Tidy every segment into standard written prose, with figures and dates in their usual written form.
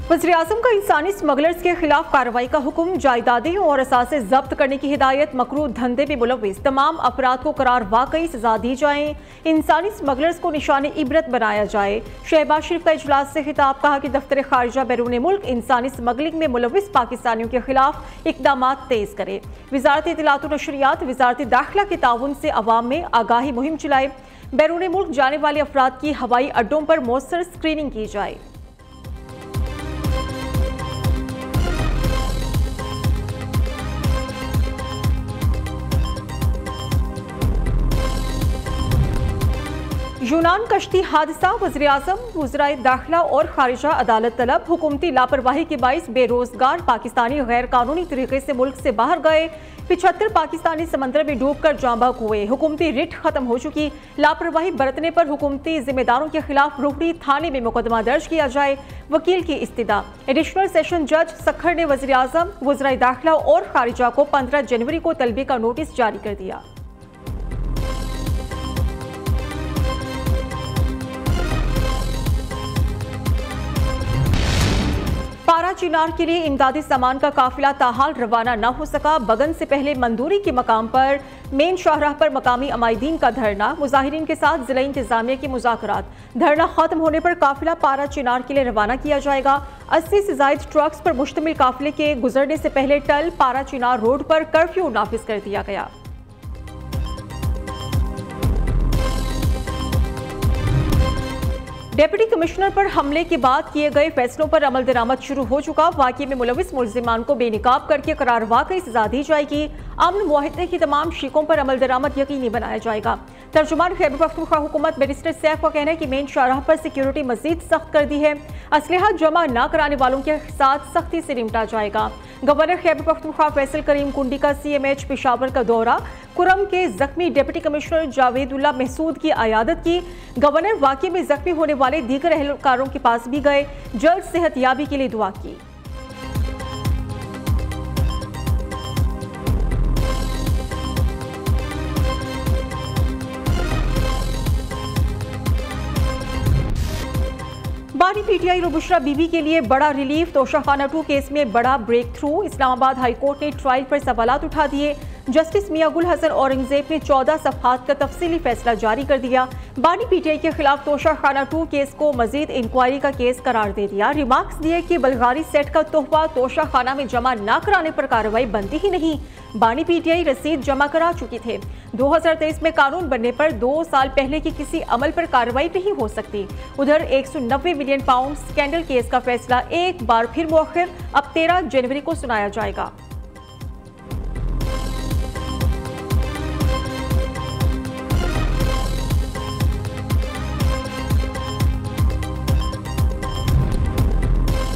वज़ीर-ए-आज़म का इंसानी स्मगलर्स के खिलाफ कार्रवाई का हुक्म, जायदादें और असासे जब्त करने की हिदायत, मकरूह धंधे में मुलव्विस तमाम अफराद को करार वाकई सजा दी जाए, इंसानी स्मगलर्स को निशान इबरत बनाया जाए। शहबाज शरीफ का इजलास से खिताब, कहा कि दफ्तर खारिजा बैरून मुल्क इंसानी स्मगलिंग में मुलव्विस पाकिस्तानियों के खिलाफ इकदामात तेज करे। वजारत इत्तलात व नशरियात, वजारत दाखिला के ताउन से अवाम में आगाही मुहिम चलाए। बैरून मुल्क जाने वाले अफराद की हवाई अड्डों पर मौसर स्क्रीनिंग की जाए। यूनान कश्ती हादसा, वज़ीर-ए-आज़म, वज़राए दाखिला और खारिजा अदालत तलब। हुकूमती लापरवाही के बाइस बेरोजगार पाकिस्तानी गैर कानूनी तरीके से मुल्क से बाहर गए। 75 पाकिस्तानी समंदर में डूबकर जाँ बहक हुए। हुकूमती रिट खत्म हो चुकी। लापरवाही बरतने पर हुकूमती जिम्मेदारों के खिलाफ रोहड़ी थाने में मुकदमा दर्ज किया जाए। वकील की इस्तिदा। एडिशनल सेशन जज सखर ने वज़ीर-ए-आज़म, वज़राए दाखिला और खारिजा को 15 जनवरी को तलबी का नोटिस जारी कर दिया। पारा चिनार के लिए इमदादी सामान का काफिला ताहाल रवाना न हो सका। बगन से पहले मंदूरी के मकाम पर मेन शाहराह पर मकामी अमायदीन का धरना, मुजाहिरीन के साथ जिला इंतजामिया की मुज़ाकरात। धरना खत्म होने पर काफिला पारा चिनार के लिए रवाना किया जाएगा। 80 से जायद ट्रक्स पर मुश्तमिल काफिले के गुजरने से पहले टल पारा चिनार रोड पर कर्फ्यू नाफिज कर दिया गया। डिप्टी कमिश्नर पर हमले के बाद किए गए फैसलों पर अमल दरामद शुरू हो चुका। वाक़ये में मुलविस मुलजिमान को बेनिकाब करके करार वाकई सजा दी जाएगी। अमन मुआहिदे की तमाम शीकों पर अमल दरामद यकीनी बनाया जाएगा। तर्जुमान खैबर पख्तूनख्वा हुकूमत बैरिस्टर सैफ का कहना है कि मेन शाहराह पर सिक्योरिटी मजीद सख्त कर दी है। असलहा जमा न कराने वालों के साथ सख्ती से निपटा जाएगा। गवर्नर खैबर पख्तूनख्वा फैसल करीम कुंडी का CMH पेशावर का दौरा, कुरम के जख्मी डिप्टी कमिश्नर जावेदुल्ला महसूद की आयादत की। गवर्नर वाकये में जख्मी होने वाले दीगर एहलकारों के पास भी गए, जल्द सेहतयाबी के लिए दुआ की। बानी PTI रुबुशरा बीबी के लिए बड़ा रिलीफ। तोशाखाना 2 केस में बड़ा breakthrough. Islamabad high court ने ट्रायल पर सवालात उठा दिए। जस्टिस मियां गुल हसन औरंगजेब ने 14 सफ़हात का तफसीली फैसला जारी कर दिया। बानी PTI के खिलाफ तोशाखाना 2 केस को मजीद इंक्वायरी का केस करार दे दिया। रिमार्क्स दिए कि बल्गारी सेट का तोहफा तोशाखाना में जमा न कराने पर कार्रवाई बनती ही नहीं। बानी PTI रसीद जमा करा चुकी थे। 2023 में कानून बनने पर 2 साल पहले की किसी अमल पर कार्रवाई नहीं हो सकती। उधर 190 मिलियन पाउंड स्कैंडल केस का फैसला एक बार फिर मुअख्खर, अब 13 जनवरी को सुनाया जाएगा।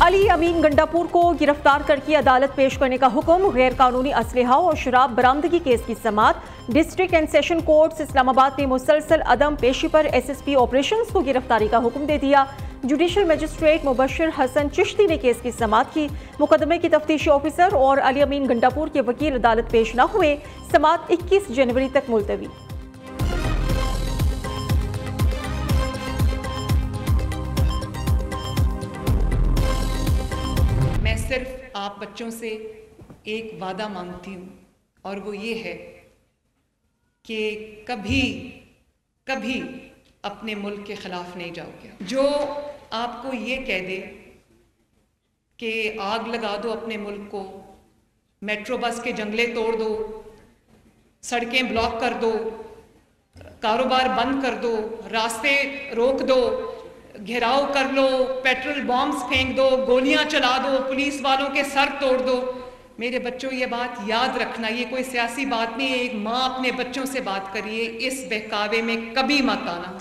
अली अमीन गंडापुर को गिरफ्तार करके अदालत पेश करने का हुक्म। गैर कानूनी असलहा और शराब बरामदगी केस की समात। District and session courts Islamabad ने मुसलसल अदम पेशी पर SSP ऑपरेशंस को गिरफ्तारी का हुक्म दे दिया। जुडिशल मजिस्ट्रेट मुबशर हसन चिश्ती ने केस की समात की। मुकदमे की तफ्तीशी ऑफिसर और अली अमीन गंडापुर के वकील अदालत पेश न हुए। समात 21 जनवरी तक मुलतवी। सिर्फ आप बच्चों से एक वादा मांगती हूँ और वो ये है कि कभी कभी अपने मुल्क के खिलाफ नहीं जाओगे। जो आपको ये कह दे कि आग लगा दो अपने मुल्क को, मेट्रो बस के जंगले तोड़ दो, सड़कें ब्लॉक कर दो, कारोबार बंद कर दो, रास्ते रोक दो, घेराव कर लो, पेट्रोल बॉम्ब्स फेंक दो, गोलियां चला दो, पुलिस वालों के सर तोड़ दो। मेरे बच्चों ये बात याद रखना, ये कोई सियासी बात नहीं है। एक माँ अपने बच्चों से बात करिए, इस बहकावे में कभी मत आना।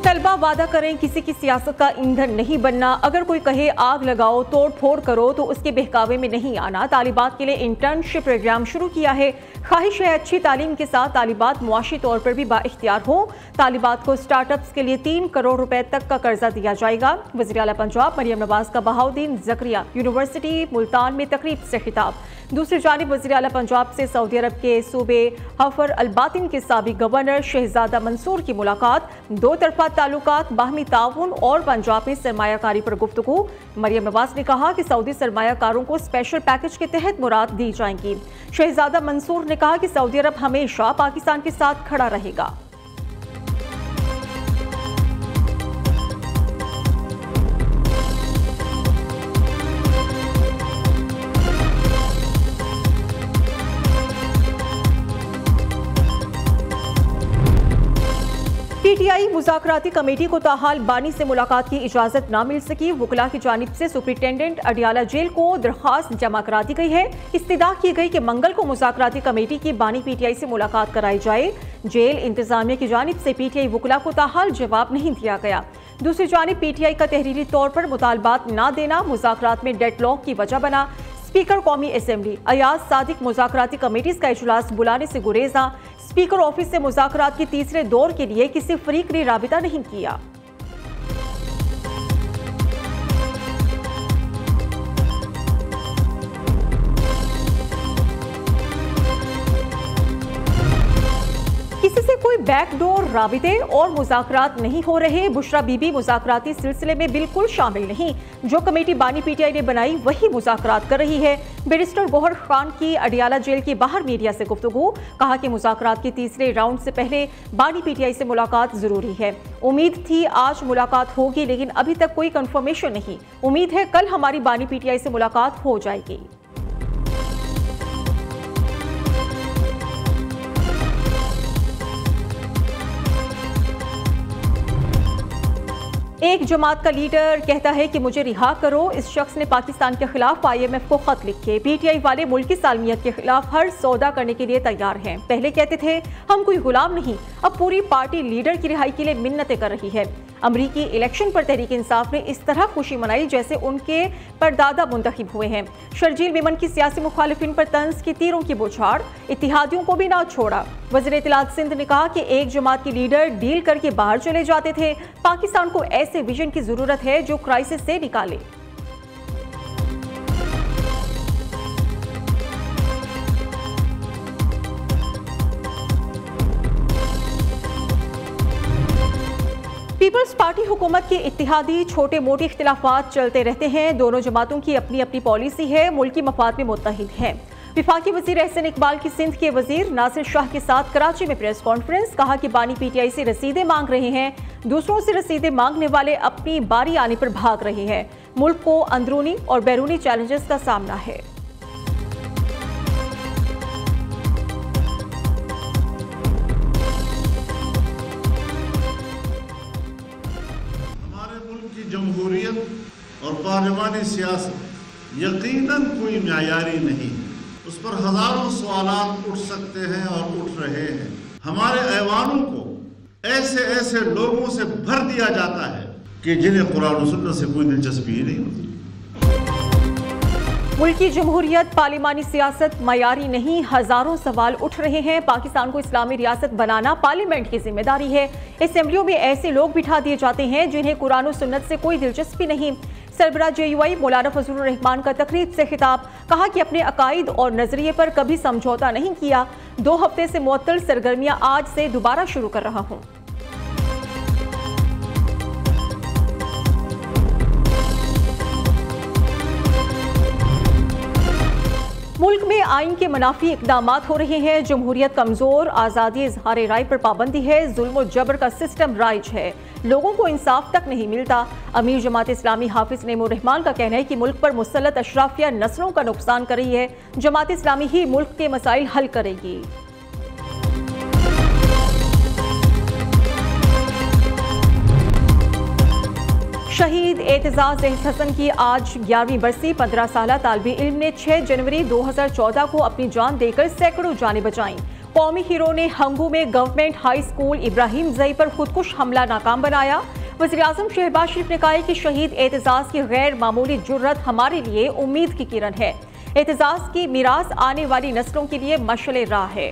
तलबा वादा करें किसी की सियासत का ईंधन नहीं बनना। अगर कोई कहे आग लगाओ, तोड़ फोड़ करो तो उसके बहकावे में नहीं आना। तालिबात के लिए इंटर्नशिप प्रोग्राम शुरू किया है। ख्वाहिश है अच्छी तालीम के साथ तालिबात मुआशी तौर पर भी बाइख्तियार हो। तालिबात को स्टार्टअप्स के लिए 3 करोड़ रुपए तक का कर्जा दिया जाएगा। वज़ीर आला पंजाब मरियम नवाज का बहाउद्दीन ज़करिया यूनिवर्सिटी मुल्तान में तकरीब से खिताब। दूसरी जानिब वज़ीर आला पंजाब से सऊदी अरब के सूबे हफर अल बातिन के साबिक गवर्नर शहजादा मंसूर की मुलाकात। 2 तरफा सरहद ताल्लुकात, बाहमी ताउन और पंजाब में सरमायाकारी पर गुफ्तगू। मरियम नवाज ने कहा कि सऊदी सरमायाकारों को स्पेशल पैकेज के तहत मुराद दी जाएंगी। शहजादा मंसूर ने कहा कि सऊदी अरब हमेशा पाकिस्तान के साथ खड़ा रहेगा। पीटीआई मुज़ाकराती कमेटी को ताहाल बानी से मुलाकात की इजाजत न मिल सकी। वकला की जानिब से सुप्रिंटेंडेंट अडियाला जेल को दरख्वास्त जमा करा दी गई है। इस्तदा की गई कि मंगल को मुज़ाकराती कमेटी की बानी पीटीआई से मुलाकात कराई जाए। जेल इंतजामिया की जानिब से पीटीआई वकला को ताहाल जवाब नहीं दिया गया। दूसरी जानिब पीटीआई का तहरीरी तौर पर मुतालबात न देना मुज़ाकरात में डेडलॉक की वजह बना। स्पीकर कौमी असम्बली अयाज सादिक मुज़ाकराती कमेटीज का इजलास बुलाने से गुरेजा। स्पीकर ऑफिस से मुज़ाकरात के तीसरे दौर के लिए किसी फरीक ने राबिता नहीं किया। किसी से कोई बैकडोर राबिते और मुज़ाकरात नहीं हो रहे। बुशरा बीबी मुज़ाकराती सिलसिले में बिल्कुल शामिल नहीं। जो कमेटी बानी पीटीआई ने बनाई वही मुज़ाकरात कर रही है। बैरिस्टर गौहर खान की अडियाला जेल के बाहर मीडिया से गुफ्तगू। कहा कि मुज़ाकरात के तीसरे राउंड से पहले बानी पीटीआई से मुलाकात जरूरी है। उम्मीद थी आज मुलाकात होगी, लेकिन अभी तक कोई कंफर्मेशन नहीं। उम्मीद है कल हमारी बानी पीटीआई से मुलाकात हो जाएगी। एक जमात का लीडर कहता है कि मुझे रिहा करो। इस शख्स ने पाकिस्तान के खिलाफ IMF को खत लिखे। पीटीआई वाले मुल्क की सालमियत के खिलाफ हर सौदा करने के लिए तैयार हैं। पहले कहते थे हम कोई गुलाम नहीं, अब पूरी पार्टी लीडर की रिहाई के लिए मिन्नतें कर रही है। अमरीकी इलेक्शन पर तहरीक इंसाफ ने इस तरह खुशी मनाई जैसे उनके परदादा मुंतखब हुए हैं। शर्जील मेमन की सियासी मुखालिफिन पर तंज की तीरों की बौछार, इत्तेहादियों को भी ना छोड़ा। वज़ीर इत्तलात सिंध ने कहा कि एक जमात के लीडर डील करके बाहर चले जाते थे। पाकिस्तान को ऐसे विजन की जरूरत है जो क्राइसिस से निकाले। पीपल्स पार्टी हुकूमत के इत्तेहादी छोटे मोटे इख्तिलाफात चलते रहते हैं। दोनों जमातों की अपनी अपनी पॉलिसी है, मुल्की मफाद में मुत्तहिद हैं। विफाकी वजीर एहसन इकबाल की सिंध के वजीर नासिर शाह के साथ कराची में प्रेस कॉन्फ्रेंस। कहा कि बानी पीटीआई से रसीदें मांग रहे हैं। दूसरों से रसीदें मांगने वाले अपनी बारी आने पर भाग रहे हैं। मुल्क को अंदरूनी और बैरूनी चैलेंजेस का सामना है। जमहूरियत और पार्लिमानी सियासत यकीनन कोई म्यायारी नहीं। उस पर हजारों सवालात उठ सकते हैं और उठ रहे हैं। हमारे ऐवानों को ऐसे ऐसे लोगों से भर दिया जाता है कि जिन्हें कुरान और सुन्नत से कोई दिलचस्पी ही नहीं होती। मुल्की जमहूरियत, पार्लिमानी सियासत मयारी नहीं, हजारों सवाल उठ रहे हैं। पाकिस्तान को इस्लामी रियासत बनाना पार्लियामेंट की जिम्मेदारी है। असेंबलियों में ऐसे लोग बिठा दिए जाते हैं जिन्हें कुरान और सुन्नत से कोई दिलचस्पी नहीं। सरबराह JUI मौलाना फजलुर रहमान का तकरीब से खिताब। कहा कि अपने अकायद और नजरिए पर कभी समझौता नहीं किया। 2 हफ्ते से मुअत्तल सरगर्मियां आज से दोबारा शुरू कर रहा हूं। मुल्क में आइन के मनाफी इकदामात हो रहे हैं। जमहूरियत कमजोर, आज़ादी इजहार राय पर पाबंदी है, जुल्म और जबर का सिस्टम राइज है, लोगों को इंसाफ तक नहीं मिलता। अमीर जमात इस्लामी हाफिज नेमुर रहमान का कहना है कि मुल्क पर मुसल्लत अशराफिया नस्लों का नुकसान कर रही है। जमात इस्लामी ही मुल्क के मसाइल हल करेगी। शहीद एतजाज हसन की आज 11वीं बरसी। 15 साला तालिबे इल्म ने 6 जनवरी 2014 को अपनी जान देकर सैकड़ों जानें बचाईं। कौमी हीरो ने हंगू में गवर्नमेंट हाई स्कूल इब्राहिम जई पर खुदकुश हमला नाकाम बनाया। वज़ीर आज़म शहबाज शरीफ ने कहा कि शहीद एतजाज की गैर मामूली जुर्रत हमारे लिए उम्मीद की किरण है। एतजाज की मीरास आने वाली नस्लों के लिए मशअल राह है।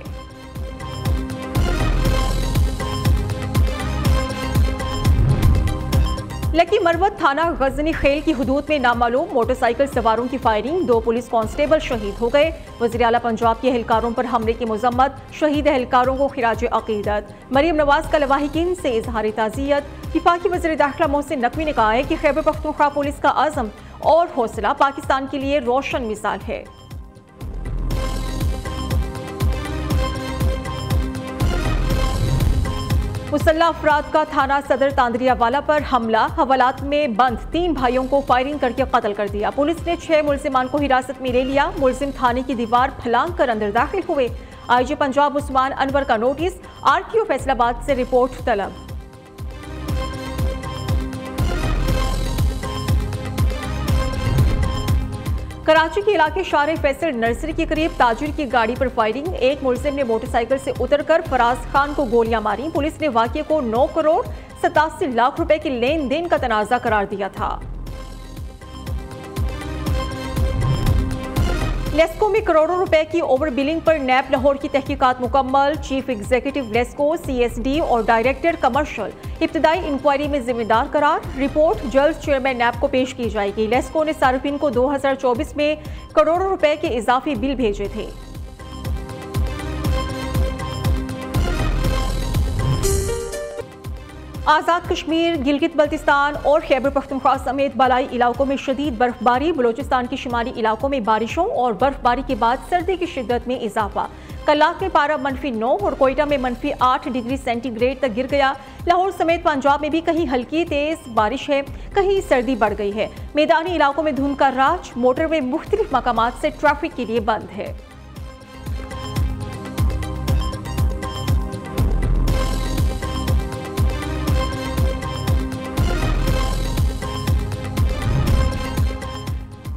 लकी मरवत थाना गजनी खेल की हुदूद में नामालूम मोटरसाइकिल सवारों की फायरिंग, 2 पुलिस कांस्टेबल शहीद हो गए। वज़ीर आला पंजाब के एहलकारों पर हमले की मजम्मत, शहीद एहलकारों को खिराज अकीदत। मरियम नवाज का लवाहिकीन से इजहार ताज़ियत। वफाकी वज़ीर दाखिला मोहसिन नकवी ने कहा है कि खैबर पख्तूनख्वा पुलिस का आज़म और हौसला पाकिस्तान के लिए रोशन मिसाल है। मुसल्लह अफराद का थाना सदर तांदरियावाला पर हमला, हवालात में बंद 3 भाइयों को फायरिंग करके कत्ल कर दिया। पुलिस ने 6 मुल्जिमान को हिरासत में ले लिया। मुल्जिम थाने की दीवार फलांग कर अंदर दाखिल हुए। आईजी पंजाब उस्मान अनवर का नोटिस, आरटीओ फैसलाबाद से रिपोर्ट तलब। कराची के इलाके शारे फैसल नर्सरी के करीब ताजिर की गाड़ी पर फायरिंग, एक मुल्जिम ने मोटरसाइकिल से उतरकर फराज खान को गोलियां मारी। पुलिस ने वाकये को 9 करोड़ 87 लाख रुपए के लेन देन का तनाजा करार दिया था। लेस्को में करोड़ों रुपए की ओवर बिलिंग पर नैब लाहौर की तहकीकात मुकम्मल। चीफ एग्जीक्यूटिव लेस्को, सीएसडी और डायरेक्टर कमर्शियल इब्तदाई इंक्वायरी में जिम्मेदार करार। रिपोर्ट जल्द चेयरमैन नैब को पेश की जाएगी। लेस्को ने सार्फिन को 2024 में करोड़ों रुपए के इजाफी बिल भेजे थे। आज़ाद कश्मीर, गिलगित बल्तिस्तान और खैबर पख्तूनख्वा समेत बालाई इलाकों में शदीद बर्फबारी। बलोचिस्तान के शुमाली इलाकों में बारिशों और बर्फबारी के बाद सर्दी की शिद्दत में इजाफा। कल्लाक में पारा -9 और कोयटा में -8 डिग्री सेंटीग्रेड तक गिर गया। लाहौर समेत पंजाब में भी कहीं हल्की तेज बारिश है, कहीं सर्दी बढ़ गई है। मैदानी इलाकों में धुंध का राज। मोटरवे मुख्तलिफ मकामात से ट्रैफिक के लिए बंद है।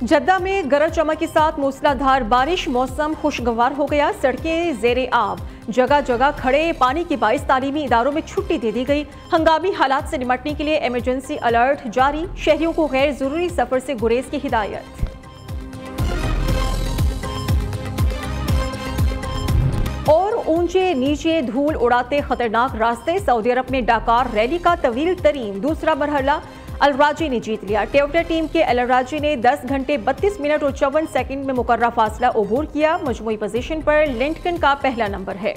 जद्दा में गरज चमक के साथ मूसलाधार बारिश, मौसम खुशगवार हो गया। सड़कें ज़ेरे आब, जगह जगह खड़े पानी के बाइस तालीमी इदारों में छुट्टी दे दी गई। हंगामी हालात से निपटने के लिए इमरजेंसी अलर्ट जारी। शहरियों को गैर जरूरी सफर से गुरेज की हिदायत। और ऊंचे नीचे धूल उड़ाते खतरनाक रास्ते। सऊदी अरब में डाकार रैली का तवील तरीन दूसरा मरहला अलराजी ने जीत लिया। टोयोटा टीम के अलराजी ने 10 घंटे 32 मिनट और 54 सेकंड में मुकर्रर फासला अबूर किया। मजमूई पोजीशन पर लिंटन का पहला नंबर है।